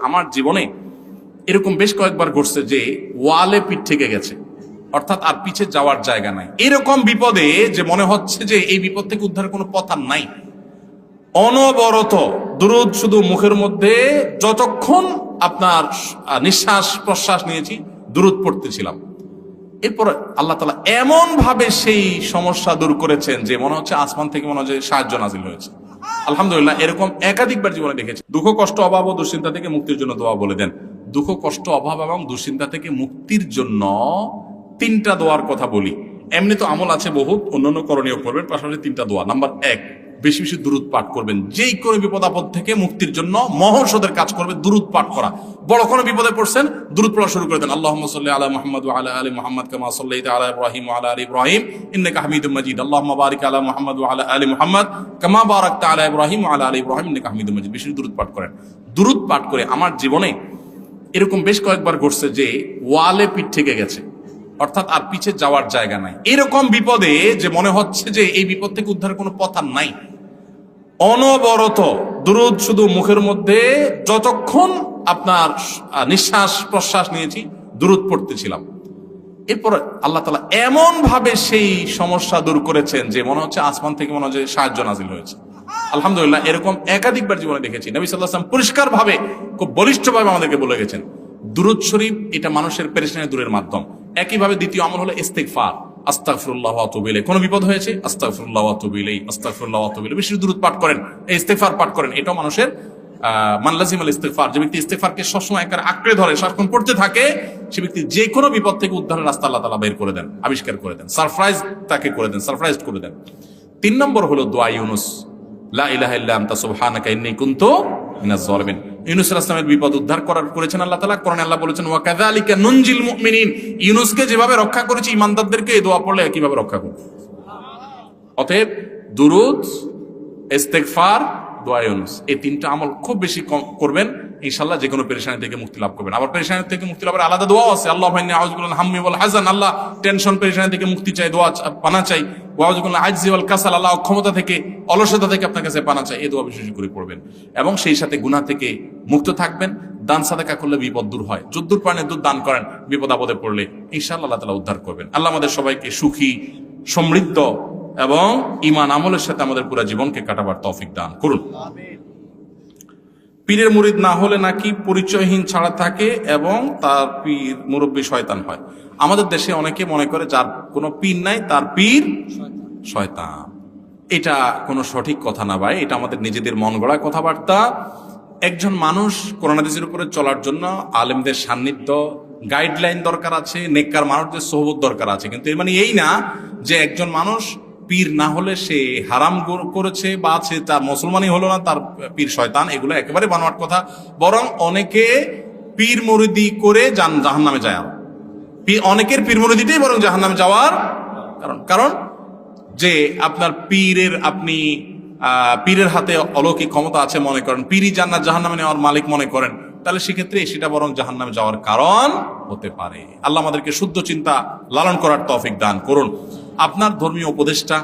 আমার জীবনে এরকম বেশ কয়েকবার ঘটছে যে ওয়ালে পিঠ থেকে গেছে, অর্থাৎ আর পিছে যাওয়ার জায়গা নাই। এরকম বিপদে যে মনে হচ্ছে যে এই বিপদ থেকে উদ্ধারের কোনো পথ আর নাই, অনবরত দুরূদ শুধু মুখের মধ্যে, যতক্ষণ আপনার নিঃশ্বাস প্রশ্বাস নিয়েছি দুরূদ পড়তেছিলাম। এরপর আল্লাহ তাআলা এমন ভাবে সেই সমস্যা দূর করেছেন যে মনে হচ্ছে আসমান থেকে মনে হচ্ছে সাহায্য নাজিল হয়েছে। আলহামদুলিল্লাহ, এরকম একাধিকবার জীবনে দেখেছি। দুঃখ কষ্ট অভাব ও দুশ্চিন্তা থেকে মুক্তির জন্য দোয়া বলে দেন। দুঃখ কষ্ট অভাব এবং দুশ্চিন্তা থেকে মুক্তির জন্য 3টা দোয়ার কথা বলি। এমনি তো আমল আছে বহুত, অন্যান্য করণীয় করবেন, পাশাপাশি 3টা দোয়া। নাম্বার 1, বেশি বেশি দুরূদ পাঠ করবেন। যেই কোনো বিপদ আপদ থেকে মুক্তির জন্য মহৌষধের কাজ করবে দুরূদ পাঠ করা। বড় কোনো বিপদে পড়ছেন, দুরূদ পড়া শুরু করে দেন। আল্লাহুম্মা সাল্লি আলা মুহাম্মাদ ওয়া আলা আলি মুহাম্মাদ কামা সাল্লাইতা আলা ইব্রাহিম ওয়া আলা আলি ইব্রাহিম ইন্নাকা হামিদুম মাজিদ। আল্লাহুম্মা বারিক আলা মুহাম্মাদ ওয়া আলা আলি মুহাম্মাদ কামা বারাকতা আলা ইব্রাহিম ওয়া আলা আলি ইব্রাহিম ইন্নাকা হামিদুম মাজিদ। বেশি দুরূদ পাঠ করেন। দুরূদ পাঠ করে আমার জীবনে এরকম বেশ কয়েকবার ঘটছে যে ওয়ালে পিঠ থেকে গেছে, অর্থাৎ আর পিছে যাওয়ার জায়গা নাই। এরকম বিপদে যে মনে হচ্ছে যে এই বিপদ থেকে উদ্ধারের কোনো পথ আর নাই, অনবরত দুরূদ শুধু মুখের মধ্যে, যতক্ষণ আপনার নিঃশ্বাস প্রশ্বাস নিয়েছি দুরূদ পড়তেছিলাম। এরপর আল্লাহ তাআলা এমন ভাবে সেই সমস্যা দূর করেছেন যে মনে হচ্ছে আসমান থেকে মনে হচ্ছে সাহায্য নাজিল হয়েছে। আলহামদুলিল্লাহ, এরকম একাধিকবার জীবনে দেখেছি। নবী সাল্লাল্লাহু আলাইহি ওয়াসাল্লাম পরিষ্কার ভাবে, খুব বলিষ্ঠভাবে আমাদেরকে বলে গেছেন দুরূদ শরীফ এটা মানুষের পেরেশানি দূরের মাধ্যম। একইভাবে দ্বিতীয় আমল হলো ইস্তিগফার, আস্তাগফিরুল্লাহ ওয়া আতুবু ইলাইহি। কোনো বিপদ হয়েছে, আস্তাগফিরুল্লাহ ওয়া আতুবু ইলাইহি, আস্তাগফিরুল্লাহ ওয়া আতুবু ইলাইহি। বেশি দুরূদ পাঠ করেন, এই ইস্তিগফার পাঠ করেন। এটাও মানুষের মান লাজিমাল ইস্তিগফার, যে ব্যক্তি ইস্তিগফারকে সবসময় একারে আঁকড়ে ধরে সারাক্ষণ পড়তে থাকে, সে ব্যক্তি যে কোনো বিপদ থেকে উদ্ধারের রাস্তা আল্লাহ তাআলা বের করে দেন, আবিষ্কার করে দেন, সারপ্রাইজ তাকে করে দেন, সারপ্রাইজ করে দেন। 3 নম্বর হলো দোয়া ইউনুস, লা ইলাহা ইল্লা আনতা সুবহানাকা ইন্নী কুনতু মিনাজ জালিমিন। ইউনুস আলাইহিস সালামের বিপদ উদ্ধার করেছেন আল্লাহ তাআলা। কোরআনে আল্লাহ বলেছেন ওয়া কাযালিকা নুনজিল মুমিনিন। ইউনুসকে যেভাবে রক্ষা করেছি ঈমানদারদেরকে এই দোয়া পড়লে কিভাবে রক্ষা করব। অতএব দুরূদ, ইস্তিগফার, দোয়া ইউনুস, এই 3টা আমল খুব বেশি করবেন, ইনশাআল্লাহ যে কোনো পেরেশানি থেকে মুক্তি লাভ করবেন। আবার পেরেশানি থেকে মুক্তি লাভের আলাদা দোয়াও আছে। আল্লাহুম্মা ইন্নী আউযু বিকা মিনাল হাম্মি ওয়াল হাযান। আল্লাহ টেনশন পেরেশানি থেকে মুক্তি চাই, দোয়া পানা চাই। ওয়া আউযু বিকা মিনাল আজজি ওয়াল কাসাল। আল্লাহ অক্ষমতা থেকে, অলসতা থেকে আপনার কাছে পানা চাই। এই দোয়া বিশেষ করে পড়বেন এবং সেই সাথে গুনাহ থেকে মুক্ত থাকবেন। দান সাদাকা করলে বিপদ দূর হয়। যদ্দূর পারেন দুধ দান করেন, বিপদ আপদে পড়লে ইনশাআল্লাহ আল্লাহ তাআলা উদ্ধার করবেন। আল্লাহ আমাদের সবাইকে সুখী, সমৃদ্ধ এবং ঈমান আমলের সাথে আমাদের পুরো জীবনকে কাটাবার তৌফিক দান করুন। পীরের মুরিদ না হলে নাকি পরিচয়হীন ছাড়া থাকে এবং তার পীর মুরব্বী শয়তান হয়। আমাদের দেশে অনেকে মনে করে যার কোনো পীর নাই তার পীর শয়তান। এটা কোনো সঠিক কথা না ভাই, এটা আমাদের নিজেদের মন গড়া কথাবার্তা। একজন মানুষ কোরআন হাদিসের উপরে চলার জন্য আলেমদের সান্নিধ্য, গাইডলাইন দরকার আছে, নেককার মানুষদের সোহবত দরকার আছে। কিন্তু এর মানে এই না যে একজন মানুষ পীর না হলে সে হারাম করেছে বা সে তার মুসলমানই হলো না, তার পীর শয়তান। এগুলো একেবারে বানোয়াট কথা। বরং অনেকে পীর মুরিদি করে জাহান্নামে যায়। অনেকের পীর মুরিদিটাই বরং জাহান্নামে যাওয়ার কারণ যে আপনার পীরের হাতে অলৌকিক ক্ষমতা আছে মনে করেন, পীরই জান্নাত জাহান্নামে নেওয়ার মালিক মনে করেন, তাহলে সেক্ষেত্রে সেটা বরং জাহান্নামে যাওয়ার কারণ হতে পারে। আল্লাহ আমাদেরকে শুদ্ধ চিন্তা লালন করার তৌফিক দান করুন। আপনার ধর্মীয় উপদেষ্টা,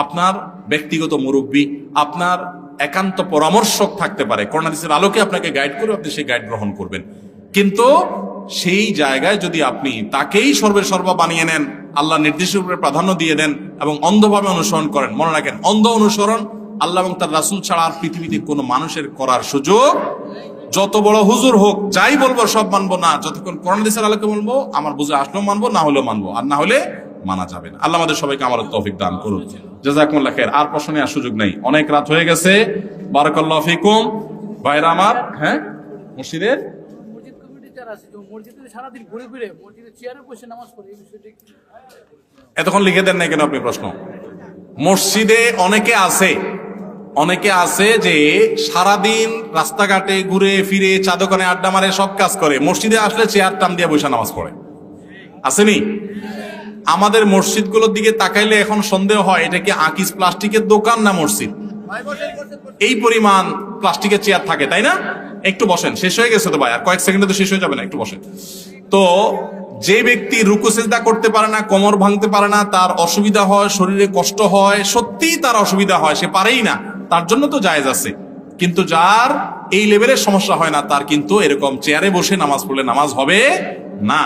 আপনার ব্যক্তিগত মুরব্বী, আপনার একান্ত পরামর্শক থাকতে পারে, কোরআন হাদিসের আলোকে আপনাকে গাইড করে আপনি সেই গাইড গ্রহণ করবেন। কিন্তু সেই জায়গায় যদি আপনি তাকেই সর্বা বানিয়ে নেন, আল্লাহ নির্দেশের উপরে প্রাধান্য দিয়ে দেন এবং অন্ধভাবে অনুসরণ করেন, মনে রাখেন অন্ধ অনুসরণ আল্লাহ এবং তার রাসূল ছাড়া আর পৃথিবীতে কোনো মানুষের করার সুযোগ, যত বড় হুজুর হোক, যাই বলবো সব মানবো না। যতক্ষণ কোরআন হাদিসের আলোকে বলবো, আমার বুঝে আসলেও মানবো, না হলেও মানবো, আর না হলে মানা যাবে না। আল্লাহ আমাদের সবাইকে আমার তৌফিক দান করুন। জাযাকুমুল্লাহ খাইর। আর প্রশ্ন নেওয়ার সুযোগ নেই, অনেক রাত হয়ে গেছে। বারাকাল্লাহু ফিকুম ভাইরা আমার। হ্যাঁ, মসজিদের এতক্ষণ লিখে দেন নাই কেন আপনি প্রশ্ন? মসজিদে অনেকে আছে যে সারাদিন রাস্তাঘাটে ঘুরে ফিরে, চা দোকানে আড্ডা মারে, সব কাজ করে, মসজিদে আসলে চেয়ার টান দিয়ে বসে নামাজ পড়ে। আসেনি? আমাদের মসজিদগুলোর দিকে তাকাইলে এখন সন্দেহ হয় এটা কি আকিস প্লাস্টিকের দোকান না মসজিদ। এই পরিমাণ প্লাস্টিকের চেয়ার থাকে, তাই না? একটু বসেন, শেষ হয়ে গেছে তো ভাই, আর কয়েক সেকেন্ডে তো শেষ হয়ে যাবে না, একটু বসেন। তো যে ব্যক্তি রুকু সিজদা করতে পারে না, কোমর ভাঙতে পারে না, তার অসুবিধা হয়, শরীরে কষ্ট হয়, সত্যিই তার অসুবিধা হয়, সে পারেই না, তার জন্য তো জায়েজ আছে। কিন্তু যার এই লেভেলের সমস্যা হয় না, তার কিন্তু এরকম চেয়ারে বসে নামাজ পড়লে নামাজ হবে না।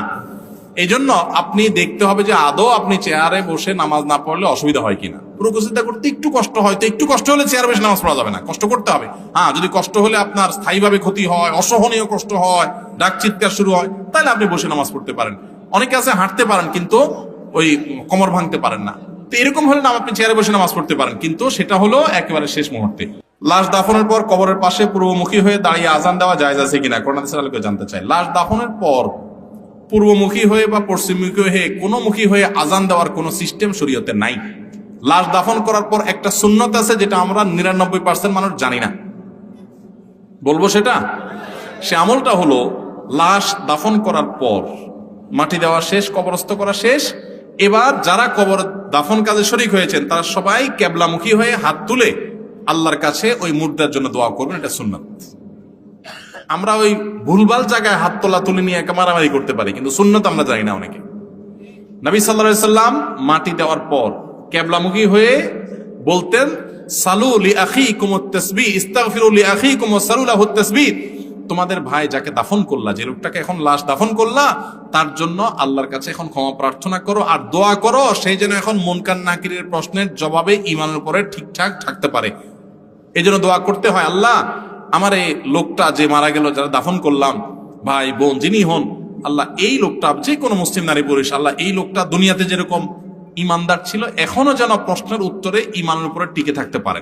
এই জন্য আপনি দেখতে হবে যে আদৌ আপনি চেয়ারে বসে নামাজ না পড়লে অসুবিধা হয় কিনা। রুকু সিজদা করতে একটু কষ্ট হয়, তো একটু কষ্ট হলে চেয়ারে বসে নামাজ পড়া যাবে না, কষ্ট করতে হবে। হ্যাঁ, যদি কষ্ট হলে আপনার স্থায়ীভাবে ক্ষতি হয়, অসহনীয় কষ্ট হয়, ডাক চিৎকার শুরু হয়, তাহলে আপনি বসে নামাজ পড়তে পারেন। অনেকে আছে হাঁটতে পারেন কিন্তু ওই কোমর ভাঙতে পারেন না, তো এরকম হলে না আপনি চেয়ারে বসে নামাজ পড়তে পারেন, কিন্তু সেটা হলো একেবারে শেষ মুহূর্তে। লাশ দাফনের পর কবরের পাশে পূর্বমুখী হয়ে দাঁড়িয়ে আজান দেওয়া জায়েজ আছে কিনা, কোরআন হাদিসের আলোকে জানতে চাই। লাশ দাফনের পর পূর্বমুখী হয়ে বা পশ্চিমমুখী হয়ে কোন মুখী হয়ে আজান দেওয়ার কোন সিস্টেম শরীয়তে নাই। লাশ দাফন করার পর একটা সুন্নত আছে যেটা আমরা 99% মানুষ জানি না, বলবো সেটা। সে আমলটা হলো লাশ দাফন করার পর মাটি দেওয়া শেষ, কবরস্থ করা শেষ, এবার যারা কবর দাফন কাজে শরীক হয়েছেন তারা সবাই কেবলামুখী হয়ে হাত তুলে আল্লাহর কাছে ওই মুর্দার জন্য দোয়া করবেন, এটা সুন্নাত। আমরা ওই ভুলভাল জায়গায় হাত তোলা তুলে নিয়ে একা মারামারি করতে পারি, কিন্তু সুন্নাত আমরা জানি না অনেকে। নবী সাল্লাল্লাহু আলাইহি সাল্লাম মাটি দেওয়ার পর কেবলামুখী হয়ে বলতেন, সালু লি আখিকুমুত তাসবিহ, ইস্তাগফিরু লি আখিকুম ওয়া সালু লাহুত তাসবিহ। তোমাদের ভাই যাকে দাফন করলা, যে লোকটাকে এখন লাশ দাফন করলা, তার জন্য আল্লাহর কাছে এখন ক্ষমা প্রার্থনা করো আর দোয়া করো সেই যেন এখন মুনকার নাকিরের প্রশ্নের জবাবে ঈমানের উপরে ঠিকঠাক থাকতে পারে। এই জন্য দোয়া করতে হয়, আল্লাহ আমার এই লোকটা যে মারা গেল, যারা দাফন করলাম, ভাই বোন যিনি হন, আল্লাহ এই লোকটা, যে কোনো মুসলিম নারী পুরুষ, আল্লাহ এই লোকটা দুনিয়াতে যেরকম ইমানদার ছিল এখনো যেন প্রশ্নের উত্তরে ইমানের উপরে টিকে থাকতে পারে,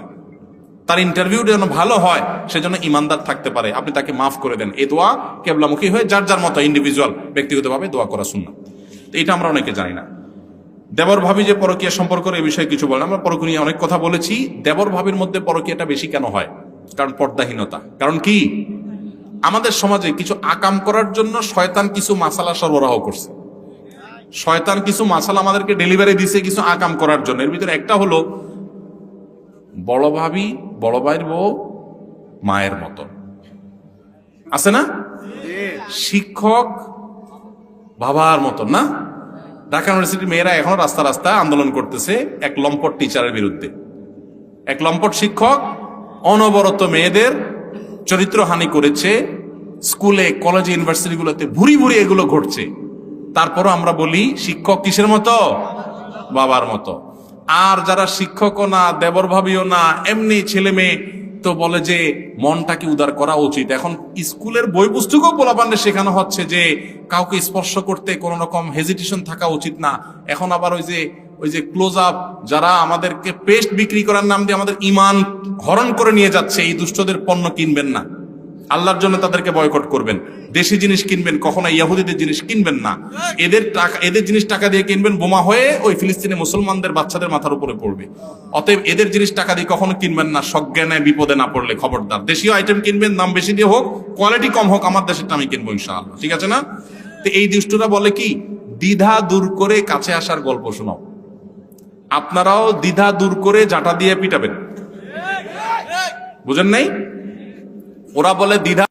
তার ইন্টারভিউ যেন ভালো হয়, সেজন্য ইমানদার থাকতে পারে, আপনি তাকে মাফ করে দেন। এই দোয়া কেবলামুখী হয়ে যার যার মতো ইন্ডিভিজুয়াল ব্যক্তিগতভাবে দোয়া করা সুন্নাত। এটা আমরা অনেকে জানি না। দেবর ভাবি যে পরকীয়া সম্পর্ক এই বিষয়ে কিছু বলেন। আমরা পরকীয়া নিয়ে অনেক কথা বলেছি। দেবর ভাবির মধ্যে পরকীয়াটা বেশি কেন হয়? কারণ পর্দাহীনতা। কারণ কি, আমাদের সমাজে কিছু আকাম করার জন্য শয়তান কিছু মাসালা সরবরাহ করছে। শয়তান কিছু মাসালা আমাদেরকে ডেলিভারি দিছে কিছু আকাম করার জন্য। এর ভিতরে একটা হলো বড় ভাবি বড় ভাইয়ের বউ মায়ের মতো, আছে না? শিক্ষক বাবার মতো না? ঢাকা ইউনিভার্সিটির মেয়েরা এখনো রাস্তা রাস্তায় আন্দোলন করতেছে এক লম্পট টিচারের বিরুদ্ধে। এক লম্পট শিক্ষক অনবরত মেয়েদের চরিত্রহানি করেছে। স্কুলে, কলেজে, ইউনিভার্সিটিগুলোতে ভুরি ভুরি এগুলো ঘটছে। তারপরও আমরা বলি শিক্ষক কিসের মতো? বাবার মতো। আর যারা শিক্ষকও না, দেবর ভাবিও না, এমনি ছেলে মেয়ে, তো বলে যে মনটাকে উদার করা উচিত। এখন স্কুলের বই পুস্তকও পোলাপান্ডে শেখানো হচ্ছে যে কাউকে স্পর্শ করতে কোনো রকম হেজিটেশন থাকা উচিত না। এখন আবার ওই যে ক্লোজ আপ, যারা আমাদেরকে পেস্ট বিক্রি করার নাম দিয়ে আমাদের ইমান হরণ করে নিয়ে যাচ্ছে, এই দুষ্টদের পণ্য কিনবেন না, আল্লাহর জন্য তাদেরকে বয়কট করবেন। দেশি জিনিস কিনবেন, কখনো ইহুদিদের জিনিস কিনবেন না। এদের জিনিস টাকা দিয়ে কিনবেন, বোমা হয়ে ওই ফিলিস্তিনি মুসলমানদের বাচ্চাদের মাথার উপরে পড়বে। অতএব এদের জিনিস টাকা দিয়ে কখনো কিনবেন না, সজ্ঞানে বিপদে না পড়লে খবরদার। দেশীয় আইটেম কিনবেন, দাম বেশি দিয়ে হোক, কোয়ালিটি কম হোক, আমার দেশেরটা আমি কিনবো ইনশাআল্লাহ, ঠিক আছে না? তো এই দুষ্টরা বলে কি, দ্বিধা দূর করে কাছে আসার গল্প শোনাও। আপনারাও দ্বিধা দূর করে জাটা দিয়ে পিটাবেন, বুঝেন নাই? ওরা বলে দ্বিধা